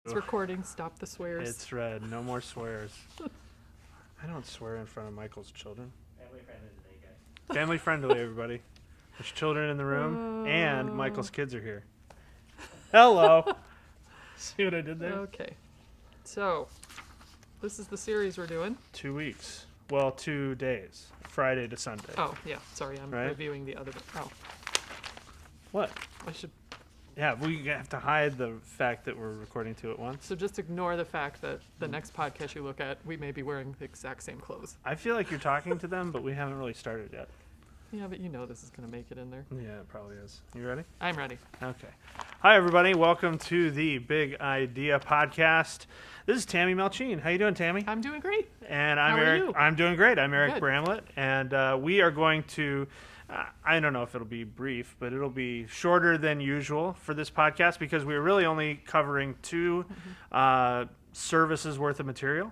It's recording. Stop the swears. It's red. No more swears. I don't swear in front of Michael's children. Family friendly today, guys. Family friendly, everybody. There's children in the room, and Michael's kids are here. Hello. See what I did there? Okay. So, this is the series we're doing. 2 weeks. Well, 2 days. Friday to Sunday. Oh, yeah. Sorry, I'm Right? reviewing the other. Oh, What? I should. Yeah, we have to hide the fact that we're recording two at once. So just ignore the fact that the next podcast you look at, we may be wearing the exact same clothes. I feel like you're talking to them, but we haven't really started yet. Yeah, but you know this is going to make it in there. Yeah, it probably is. You ready? I'm ready. Okay. Hi, everybody. Welcome to the Big Idea Podcast. This is Tammy Melchien. How you doing, Tammy? I'm doing great. And I'm How are Eric. you? I'm doing great. I'm Eric Good. Bramlett, and we are going to. I don't know if it'll be brief, but it'll be shorter than usual for this podcast because we're really only covering two services worth of material,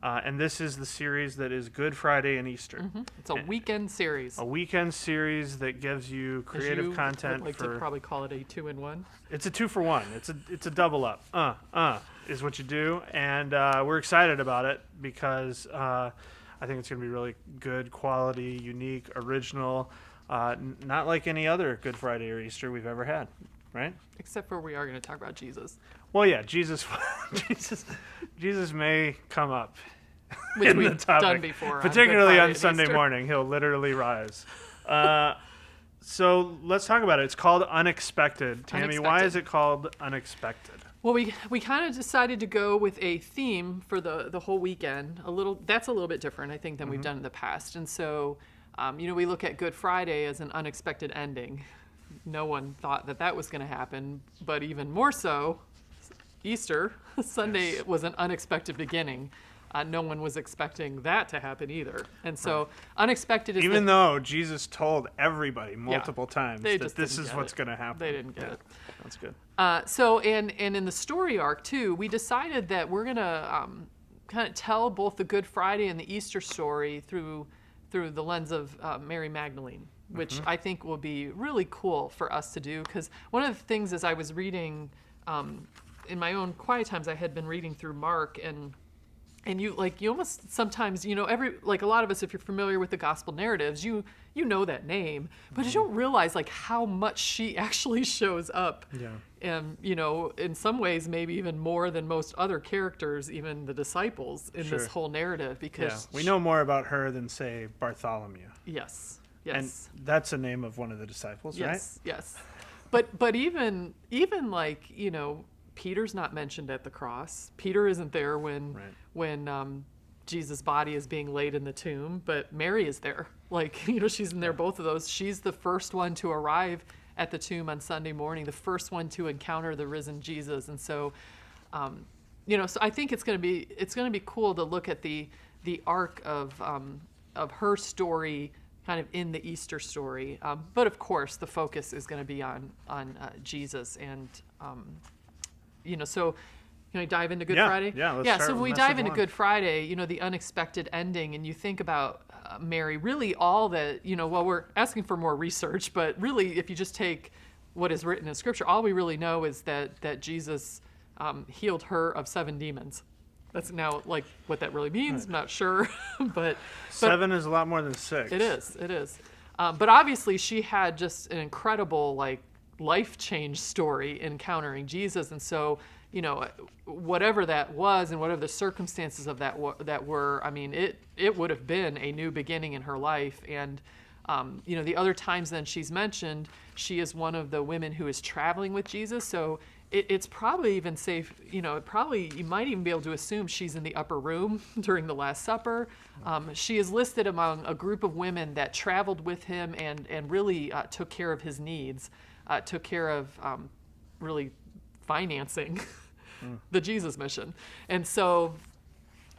and this is the series that is Good Friday and Easter. Mm-hmm. It's a weekend series. A weekend series that gives you creative As you content would like for. to probably call it a 2-in-1. It's a 2-for-1. It's a double up. Is what you do, and we're excited about it because I think it's going to be really good quality, unique, original, not like any other Good Friday or Easter we've ever had, right? Except for we are going to talk about Jesus. Well, yeah, Jesus may come up Which in the we've topic, done before. particularly Good on Friday Sunday and Easter. morning. He'll literally rise. So let's talk about it. It's called Unexpected. Tammy, why Unexpected. is it called Unexpected? Well, we kind of decided to go with a theme for the whole weekend. That's a little bit different, I think, than we've done in the past. And so, we look at Good Friday as an unexpected ending. No one thought that was going to happen, but even more so, Easter Sunday Yes. was an unexpected beginning. No one was expecting that to happen either. And so, unexpected is Even though Jesus told everybody multiple times they that just this didn't is get what's it. going to happen. They didn't get it. That's good. And in the story arc too, we decided that we're gonna kind of tell both the Good Friday and the Easter story through the lens of Mary Magdalene, which I think will be really cool for us to do. Because one of the things as I was reading in my own quiet times, I had been reading through Mark and you almost sometimes, a lot of us, if you're familiar with the gospel narratives, you know that name, but you don't realize how much she actually shows up. Yeah. And, in some ways, maybe even more than most other characters, even the disciples in this Sure. whole narrative, Yeah. because We know more about her than, say, Bartholomew. Yes. And that's the name of one of the disciples, Yes. But even Peter's not mentioned at the cross. Peter isn't there when Jesus' body is being laid in the tomb, but Mary is there. She's in there, both of those. She's the first one to arrive at the tomb on Sunday morning, the first one to encounter the risen Jesus. And so, so I think it's going to be cool to look at the arc of her story kind of in the Easter story. But of course, the focus is going to be on Jesus and, so can we dive into Good Friday? Yeah, let's start so when with we dive message into one. Good Friday, the unexpected ending, and you think about Mary, really all that, we're asking for more research, but really if you just take what is written in Scripture, all we really know is that Jesus healed her of 7 demons. That's now what that really means. I'm not sure, but 7 is a lot more than 6. It is. But obviously she had just an incredible life change story encountering Jesus, and so whatever that was and whatever the circumstances of that were, I mean, it would have been a new beginning in her life. And the other times then she's mentioned, she is one of the women who is traveling with Jesus, so it's probably even safe, you might even be able to assume she's in the upper room during the Last Supper. She is listed among a group of women that traveled with him and really took care of his needs, took care of really financing the Jesus mission. And so,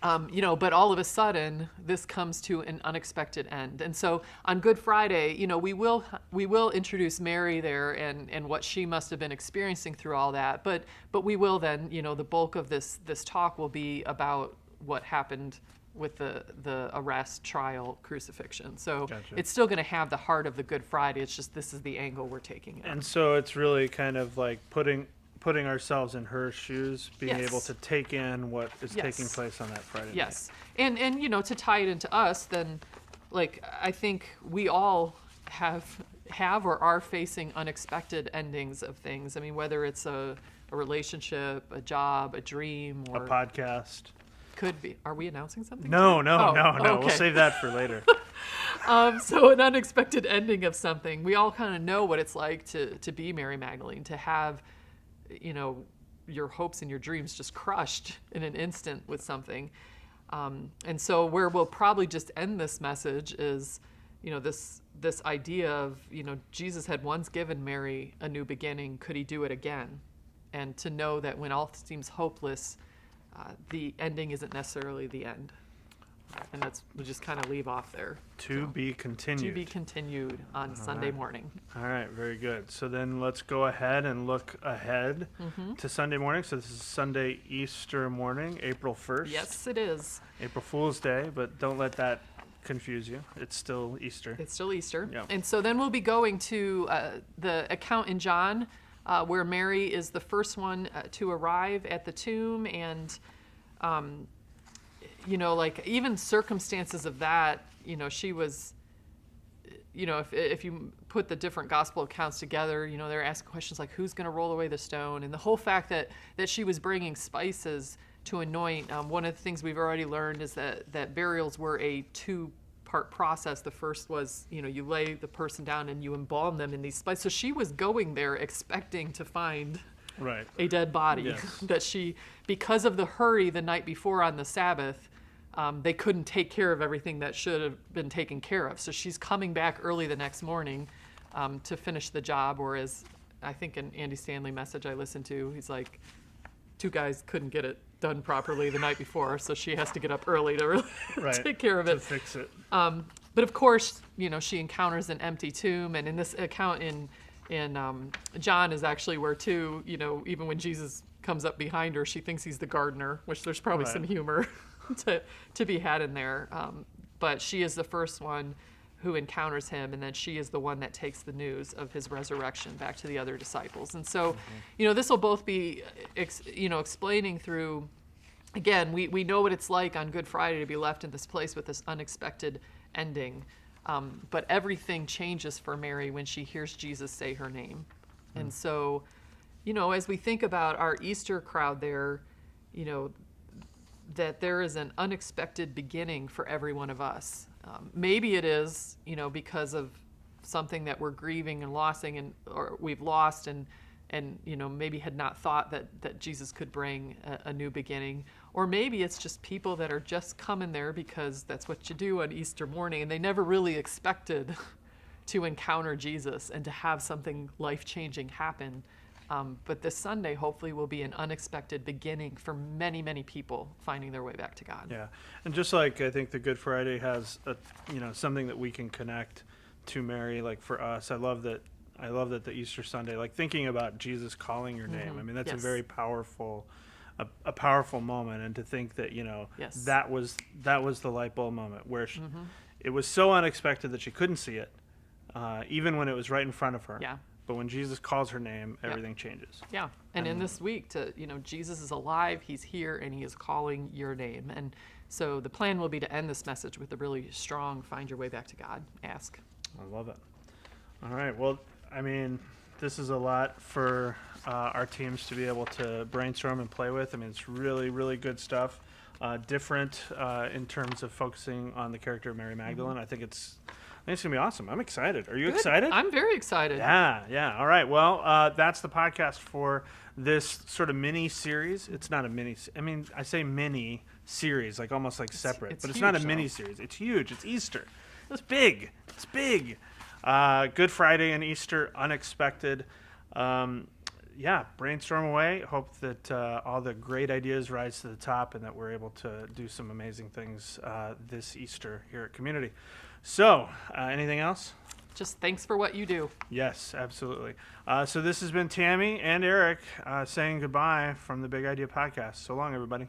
but all of a sudden, this comes to an unexpected end. And so on Good Friday, we will introduce Mary there and what she must have been experiencing through all that. But we will then, the bulk of this talk will be about what happened with the arrest, trial, crucifixion. So Gotcha. It's still going to have the heart of the Good Friday. It's just this is the angle we're taking it. And so it's really kind of like putting putting ourselves in her shoes, being Yes. able to take in what is Yes. taking place on that Friday Yes. And to tie it into us, then, like, I think we all have or are facing unexpected endings of things. I mean, whether it's a relationship, a job, a dream, night. or A podcast. could be. Are we announcing something? No, today? Oh, no. We'll okay. save that for later. So an unexpected ending of something. We all kind of know what it's like to be Mary Magdalene, to have, your hopes and your dreams just crushed in an instant with something. And so where we'll probably just end this message is, this idea of, Jesus had once given Mary a new beginning. Could he do it again? And to know that when all seems hopeless, the ending isn't necessarily the end. And we'll just kind of leave off there. To be continued. To be continued on Sunday morning. All right, very good. So then let's go ahead and look ahead to Sunday morning. So this is Sunday Easter morning, April 1st. Yes, it is. April Fool's Day, but don't let that confuse you. It's still Easter. It's still Easter. Yeah. And so then we'll be going to the account in John where Mary is the first one to arrive at the tomb. And, like even circumstances of that, she was, if you put the different gospel accounts together, they're asking questions like, who's going to roll away the stone? And the whole fact that she was bringing spices to anoint. One of the things we've already learned is that burials were a two-part process. The first was, you lay the person down and you embalm them in these spices. So she was going there expecting to find Right. a dead body. Yes. That she, because of the hurry the night before on the Sabbath, they couldn't take care of everything that should have been taken care of. So she's coming back early the next morning to finish the job, or as I think an Andy Stanley message I listened to, he's like, 2 guys couldn't get it done properly the night before, so she has to get up early to really Right. take care of To it. fix it. But of course, she encounters an empty tomb, and in this account in John is actually where too, even when Jesus comes up behind her, she thinks he's the gardener, which there's probably Right. some humor to be had in there. But she is the first one who encounters him, and then she is the one that takes the news of his resurrection back to the other disciples. And so, this will both be, explaining through, again, we know what it's like on Good Friday to be left in this place with this unexpected ending. But everything changes for Mary when she hears Jesus say her name. And so, as we think about our Easter crowd there, that there is an unexpected beginning for every one of us. Maybe it is, because of something that we're grieving and losing, or we've lost, and maybe had not thought that Jesus could bring a new beginning. Or maybe it's just people that are just coming there because that's what you do on Easter morning, and they never really expected to encounter Jesus and to have something life-changing happen. But this Sunday, hopefully, will be an unexpected beginning for many, many people finding their way back to God. Yeah, and just like I think the Good Friday has something that we can connect to Mary, like for us, I love that the Easter Sunday, like thinking about Jesus calling your name. I mean, that's Yes. a very powerful, a powerful moment, and to think that Yes. that was the light bulb moment where it was so unexpected that she couldn't see it, even when it was right in front of her. Yeah. But when Jesus calls her name, everything changes. Yeah, and in this week, Jesus is alive, he's here, and he is calling your name. And so the plan will be to end this message with a really strong find your way back to God ask. I love it. All right. Well, I mean, this is a lot for our teams to be able to brainstorm and play with. I mean, it's really, really good stuff. Different in terms of focusing on the character of Mary Magdalene. I think it's going to be awesome. I'm excited. Are you Good. excited? I'm very excited. Yeah. All right. Well, that's the podcast for this sort of mini series. It's not a mini. I mean, I say mini series, like almost like separate, it's but it's not a huge, mini though. series. It's huge. It's Easter. It's big. It's big. Good Friday and Easter, unexpected. Brainstorm away. Hope that all the great ideas rise to the top and that we're able to do some amazing things this Easter here at Community. So, anything else? Just thanks for what you do. Yes, absolutely. So this has been Tammy and Eric saying goodbye from the Big Idea Podcast. So long, everybody.